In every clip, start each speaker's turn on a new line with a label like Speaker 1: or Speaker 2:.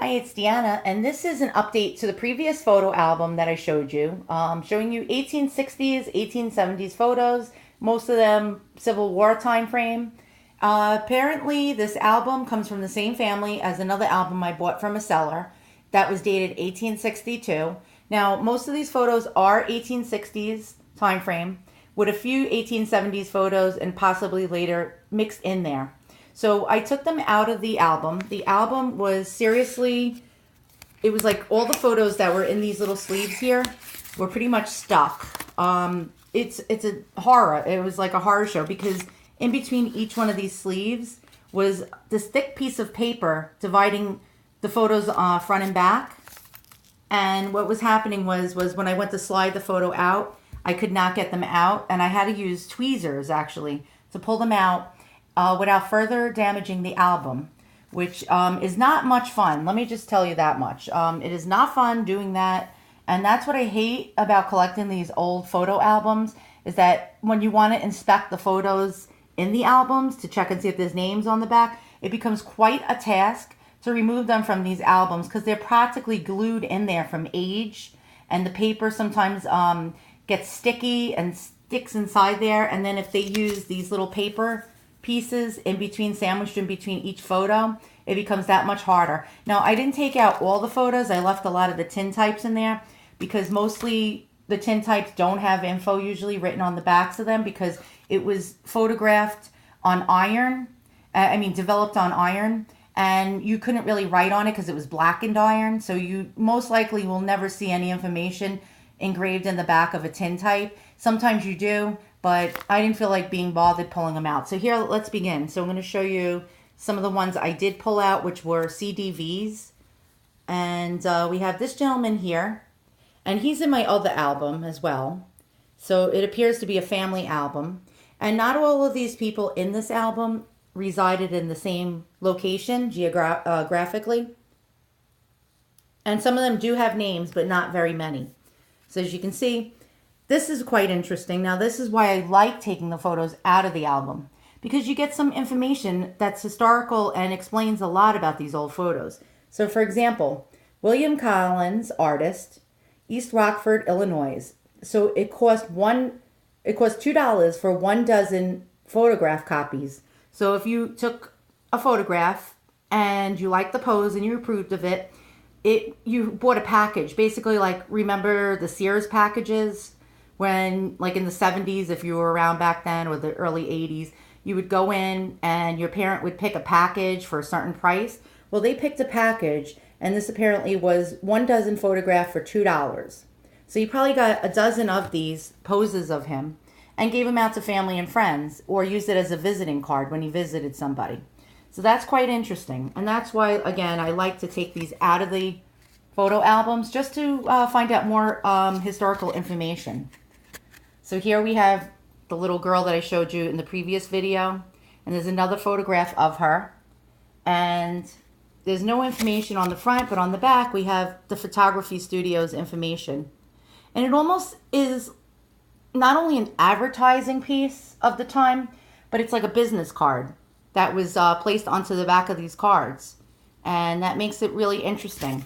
Speaker 1: Hi, it's Deanna, and this is an update to the previous photo album that I showed you, showing you 1860s, 1870s photos, most of them Civil War time frame. Apparently, this album comes from the same family as another album I bought from a seller that was dated 1862. Now, most of these photos are 1860s time frame, with a few 1870s photos and possibly later mixed in there. So I took them out of the album. The album was seriously, it was like all the photos that were in these little sleeves here were pretty much stuck. It's a horror. It was like a horror show because in between each one of these sleeves was this thick piece of paper dividing the photos front and back. And what was happening was when I went to slide the photo out, I could not get them out, and I had to use tweezers actually to pull them out without further damaging the album, which is not much fun. Let me just tell you that much. It is not fun doing that, and that's what I hate about collecting these old photo albums, is that when you want to inspect the photos in the albums to check and see if there's names on the back, it becomes quite a task to remove them from these albums because they're practically glued in there from age, and the paper sometimes gets sticky and sticks inside there, and then if they use these little paper pieces in between, sandwiched in between each photo, it becomes that much harder. Now, I didn't take out all the photos. I left a lot of the tintypes in there because mostly the tintypes don't have info usually written on the backs of them because it was photographed on iron, developed on iron, and you couldn't really write on it because it was blackened iron, so you most likely will never see any information engraved in the back of a tintype. Sometimes you do, but I didn't feel like being bothered pulling them out. So here, let's begin. So I'm going to show you some of the ones I did pull out, which were CDVs. And we have this gentleman here, and he's in my other album as well. So it appears to be a family album. And not all of these people in this album resided in the same location geographically. And some of them do have names, but not very many. So as you can see, this is quite interesting. Now, this is why I like taking the photos out of the album, because you get some information that's historical and explains a lot about these old photos. So, for example, William Collins, artist, East Rockford, Illinois. So it cost $2 for 1 dozen photograph copies. So if you took a photograph and you liked the pose and you approved of it, you bought a package. Basically, like, remember the Sears packages? When, like in the 70s, if you were around back then, or the early 80s, you would go in and your parent would pick a package for a certain price. Well, they picked a package, and this apparently was 1 dozen photograph for $2. So you probably got a dozen of these poses of him and gave them out to family and friends, or used it as a visiting card when he visited somebody. So that's quite interesting. And that's why, again, I like to take these out of the photo albums just to find out more historical information. So here we have the little girl that I showed you in the previous video. And there's another photograph of her. And there's no information on the front, but on the back we have the photography studio's information. And it almost is not only an advertising piece of the time, but it's like a business card that was placed onto the back of these cards. And that makes it really interesting.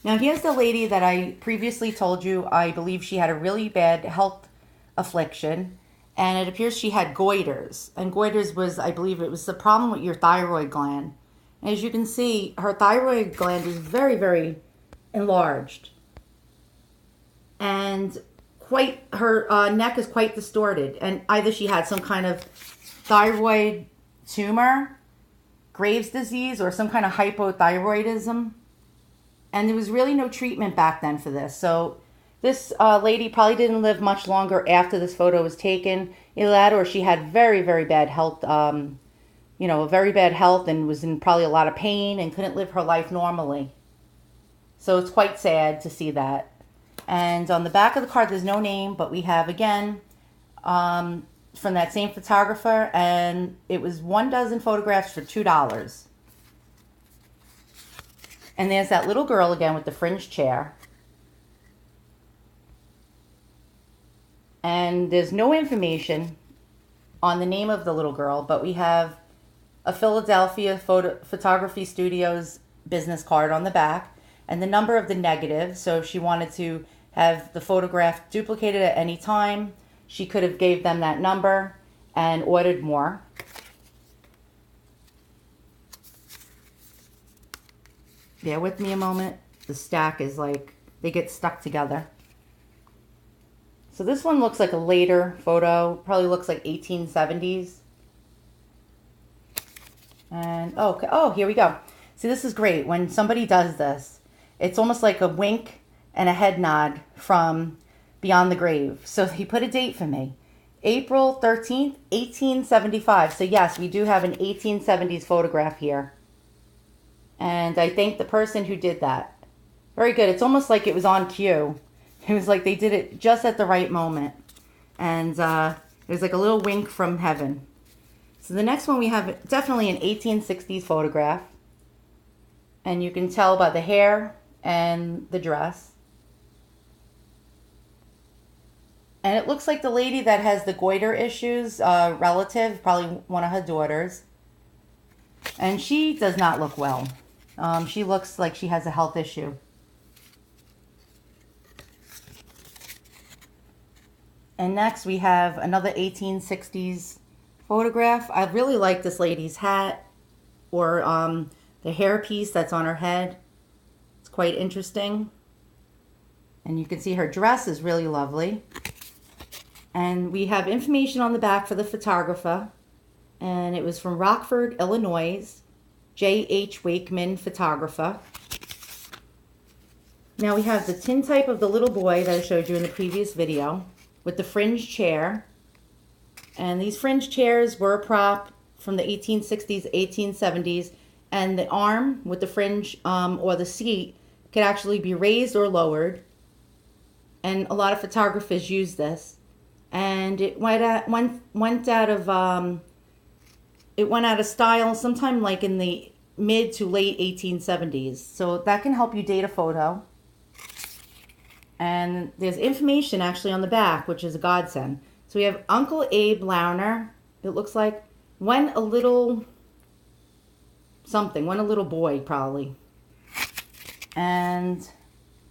Speaker 1: Now, here's the lady that I previously told you. I believe she had a really bad health affliction, and it appears she had goiters. And goiters was, I believe it was the problem with your thyroid gland. And as you can see, her thyroid gland is very, very enlarged. And her neck is quite distorted. And either she had some kind of thyroid tumor, Graves' disease, or some kind of hypothyroidism. And there was really no treatment back then for this. So this lady probably didn't live much longer after this photo was taken. Either that or she had very, very bad health, very bad health, and was in probably a lot of pain and couldn't live her life normally. So it's quite sad to see that. And on the back of the card, there's no name, but we have, again, from that same photographer, and it was 1 dozen photographs for $2. And there's that little girl again with the fringe chair. And there's no information on the name of the little girl, but we have a Philadelphia photography studio's business card on the back and the number of the negative. So if she wanted to have the photograph duplicated at any time, she could have gave them that number and ordered more. Bear with me a moment. The stack is like, they get stuck together. So this one looks like a later photo, probably looks like 1870s. And oh, here we go. See, this is great. When somebody does this, it's almost like a wink and a head nod from beyond the grave. So he put a date for me. April 13th, 1875. So yes, we do have an 1870s photograph here. And I thank the person who did that. Very good. It's almost like it was on cue. It was like they did it just at the right moment. And it was like a little wink from heaven. So the next one we have definitely an 1860s photograph. And you can tell by the hair and the dress. And it looks like the lady that has the goiter issues, relative, probably one of her daughters. And she does not look well. She looks like she has a health issue. And next we have another 1860s photograph. I really like this lady's hat or the hairpiece that's on her head. It's quite interesting. And you can see her dress is really lovely. And we have information on the back for the photographer. And it was from Rockford, Illinois, J.H. Wakeman photographer. Now we have the tintype of the little boy that I showed you in the previous video with the fringe chair. And these fringe chairs were a prop from the 1860s, 1870s. And the arm with the fringe or the seat could actually be raised or lowered. And a lot of photographers use this. And it went out of style sometime like in the mid to late 1870s. So that can help you date a photo. And there's information actually on the back, which is a godsend. So we have Uncle Abe Launer. It looks like when a little boy probably. And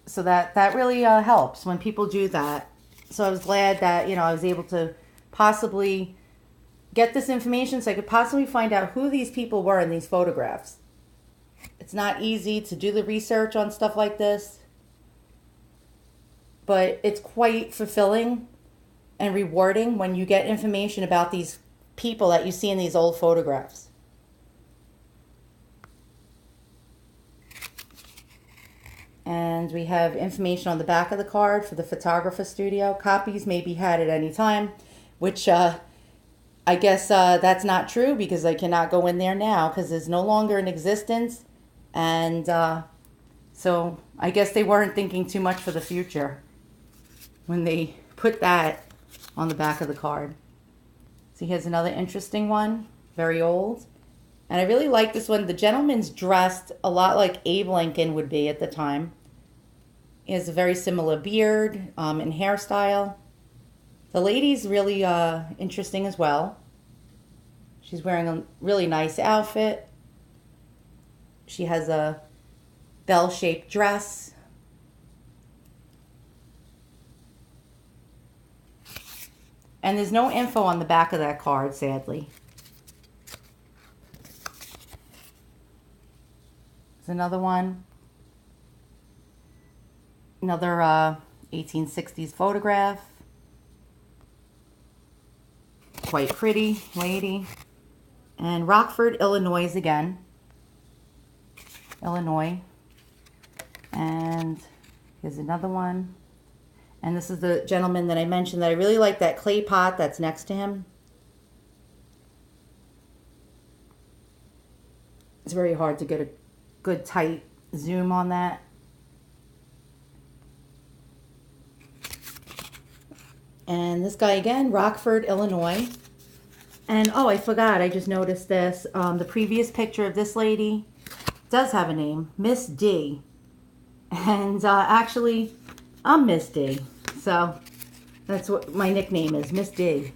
Speaker 1: so that really helps when people do that. So I was glad that, I was able to possibly get this information so I could possibly find out who these people were in these photographs. It's not easy to do the research on stuff like this, but it's quite fulfilling and rewarding when you get information about these people that you see in these old photographs. And we have information on the back of the card for the photographer studio. Copies may be had at any time, which I guess that's not true because I cannot go in there now because it's no longer in existence. And so I guess they weren't thinking too much for the future when they put that on the back of the card. So here's another interesting one, very old. And I really like this one. The gentleman's dressed a lot like Abe Lincoln would be at the time. He has a very similar beard and hairstyle. The lady's really interesting as well. She's wearing a really nice outfit. She has a bell-shaped dress. And there's no info on the back of that card, sadly. There's another one. Another 1860s photograph. Quite pretty lady. And Rockford, Illinois again. Illinois. And here's another one. And this is the gentleman that I mentioned that I really like, that clay pot that's next to him. It's very hard to get a good tight zoom on that. And this guy again, Rockford, Illinois. And oh, I forgot, I just noticed this. The previous picture of this lady does have a name, Miss D. And actually, I'm Miss D. So that's what my nickname is, Miss D.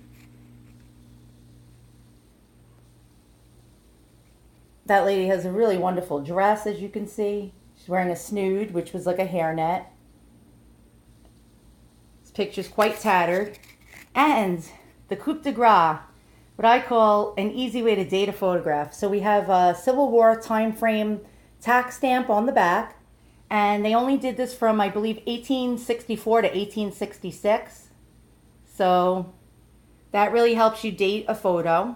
Speaker 1: That lady has a really wonderful dress, as you can see. She's wearing a snood, which was like a hairnet. This picture's quite tattered. And the coup de grace, what I call an easy way to date a photograph. So we have a Civil War time frame tax stamp on the back. And they only did this from, I believe, 1864 to 1866. So that really helps you date a photo.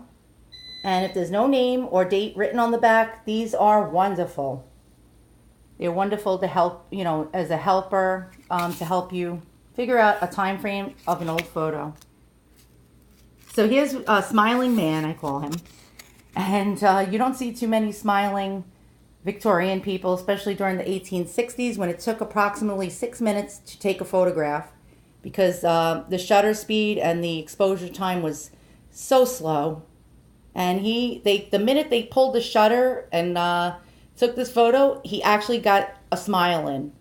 Speaker 1: And if there's no name or date written on the back, these are wonderful. They're wonderful to help, you know, as a helper, to help you figure out a time frame of an old photo. So here's a smiling man, I call him. And you don't see too many smiling Victorian people, especially during the 1860s when it took approximately 6 minutes to take a photograph because the shutter speed and the exposure time was so slow. And the minute they pulled the shutter and took this photo, he actually got a smile in.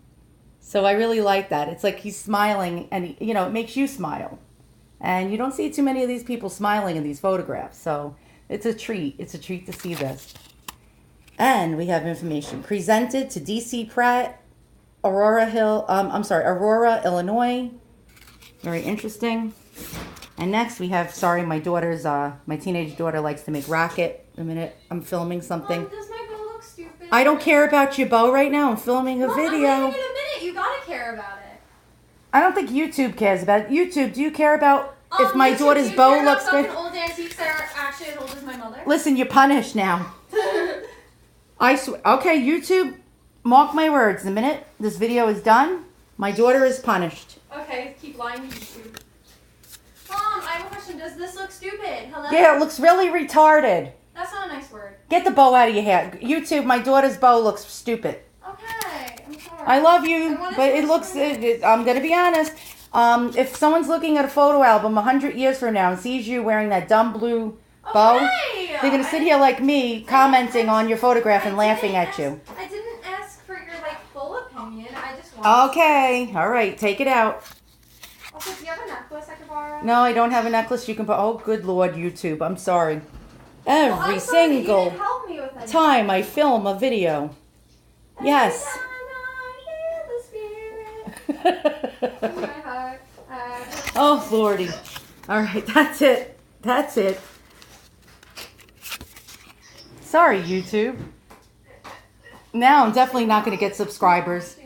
Speaker 1: So I really like that. It's like he's smiling and, you know, it makes you smile. And you don't see too many of these people smiling in these photographs. So it's a treat. It's a treat to see this. And we have information presented to DC Pratt, Aurora, Illinois. Very interesting. And next we have, my teenage daughter likes to make racket. A minute, I'm filming something.
Speaker 2: Does my bow look stupid?
Speaker 1: I don't care about your bow right now. I'm filming a video.
Speaker 2: I'm filming in a minute. You gotta care about it.
Speaker 1: I don't think YouTube cares about it. YouTube, do you care about if my daughter's bow looks good?
Speaker 2: Old antiques that are actually as old as my mother.
Speaker 1: Listen, you're punished now. I swear. Okay, YouTube, mark my words. The minute this video is done, my daughter is punished.
Speaker 2: Okay, keep lying to YouTube. Mom, I have a question. Does this look stupid? Hello?
Speaker 1: Yeah, it looks really retarded.
Speaker 2: That's not a nice word.
Speaker 1: Get the bow out of your hair. YouTube, my daughter's bow looks stupid.
Speaker 2: Okay, I'm sorry.
Speaker 1: I love you, but it looks, I'm going to be honest. If someone's looking at a photo album 100 years from now and sees you wearing that dumb blue bow, they're going to sit here like me commenting on your photograph and laughing at you.
Speaker 2: I didn't ask for your, full opinion. I just wanted
Speaker 1: Okay, all right, take it out.
Speaker 2: Also, do you have a necklace I could borrow?
Speaker 1: No, I don't have a necklace you can put. Oh, good Lord, YouTube, I'm sorry. Every
Speaker 2: I'm sorry, you
Speaker 1: single
Speaker 2: didn't help me with
Speaker 1: time I film a video. Yes. Oh, Lordy. All right, that's it. That's it. Sorry, YouTube. Now I'm definitely not going to get subscribers.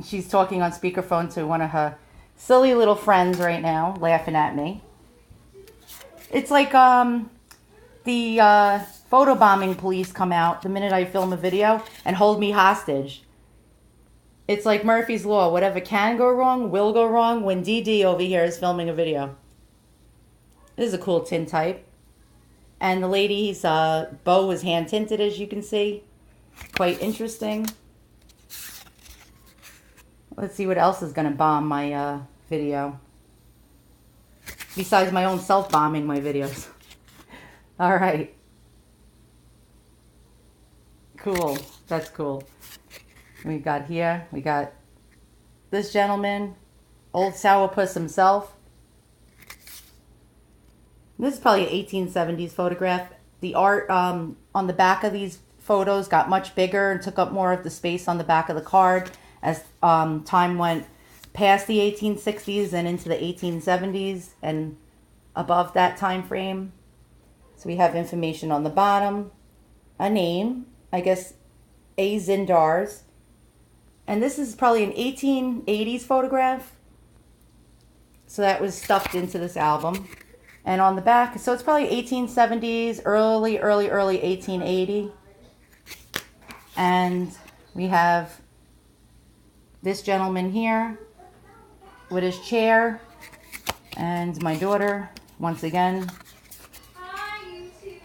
Speaker 1: She's talking on speakerphone to one of her silly little friends right now, laughing at me. It's like the photobombing police come out the minute I film a video and hold me hostage. It's like Murphy's Law. Whatever can go wrong will go wrong when DD over here is filming a video. This is a cool tintype. And the lady's bow is hand tinted, as you can see. Quite interesting. Let's see what else is going to bomb my video. Besides my own self-bombing my videos. All right. Cool. That's cool. We got this gentleman, old sourpuss himself. This is probably an 1870s photograph. The art on the back of these photos got much bigger and took up more of the space on the back of the card as time went past the 1860s and into the 1870s and above that time frame. So we have information on the bottom, a name, I guess A. Zindars. And this is probably an 1880s photograph. So that was stuffed into this album. And on the back, so it's probably 1870s, early 1880. And we have this gentleman here with his chair. And my daughter, once again.
Speaker 2: Hi, YouTube.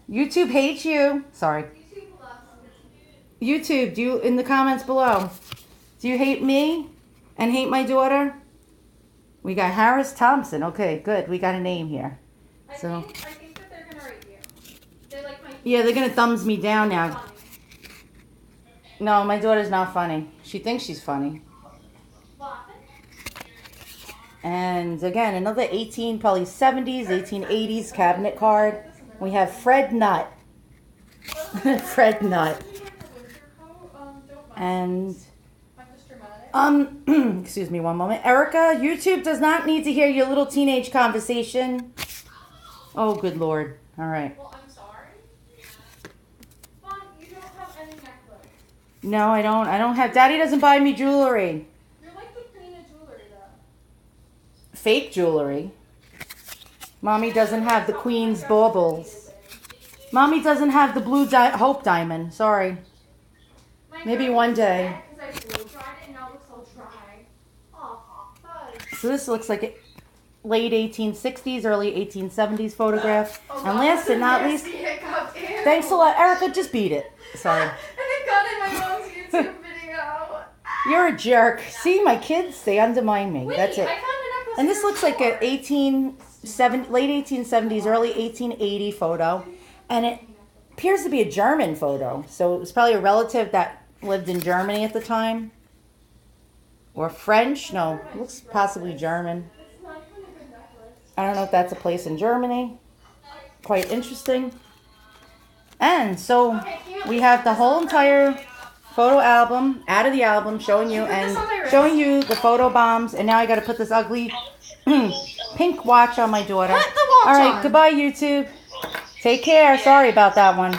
Speaker 1: YouTube hates you. Sorry. YouTube, do you, in the comments below, do you hate me and hate my daughter? We got Harris Thompson. Okay, good. We got a name here.
Speaker 2: I think that they're gonna rate you. They're like my.
Speaker 1: Yeah, they're gonna thumbs me down now. No, my daughter's not funny. She thinks she's funny. And again, another probably 70s, 1880s cabinet card. We have Fred Nut. Fred Nut. And excuse me one moment. Erica, YouTube does not need to hear your little teenage conversation. Oh, good Lord. All right.
Speaker 2: Well, I'm sorry. Mom, you don't have any necklace.
Speaker 1: No, I don't. I don't have. Daddy doesn't buy me jewelry.
Speaker 2: You're like the queen of jewelry, though.
Speaker 1: Fake jewelry. Mommy doesn't have the Queen's baubles. Mommy doesn't have the blue Hope diamond. Sorry. Maybe one day.
Speaker 2: Because I blow dried it and now it looks all dry. Oh, fudge.
Speaker 1: So this looks like a late 1860s, early 1870s photograph. And last but not least, thanks a lot. Erica, just beat it. Sorry.
Speaker 2: And it got in my mom's YouTube video.
Speaker 1: You're a jerk. See, my kids, they undermine me.
Speaker 2: Wait,
Speaker 1: That's it.
Speaker 2: I found a necklace
Speaker 1: And this
Speaker 2: here
Speaker 1: looks like
Speaker 2: before.
Speaker 1: a late 1870s, early 1880 photo. And it appears to be a German photo. So it was probably a relative that lived in Germany at the time. Or French. No, it looks possibly German.
Speaker 2: It's not even a good necklace.
Speaker 1: I don't know if that's a place in Germany. Quite interesting. And so we have the whole entire photo album out of the album showing you the photo bombs. And now I got to put this ugly pink watch on my daughter.
Speaker 2: Put the watch
Speaker 1: All right,
Speaker 2: on.
Speaker 1: goodbye YouTube. Take care. Sorry about that one.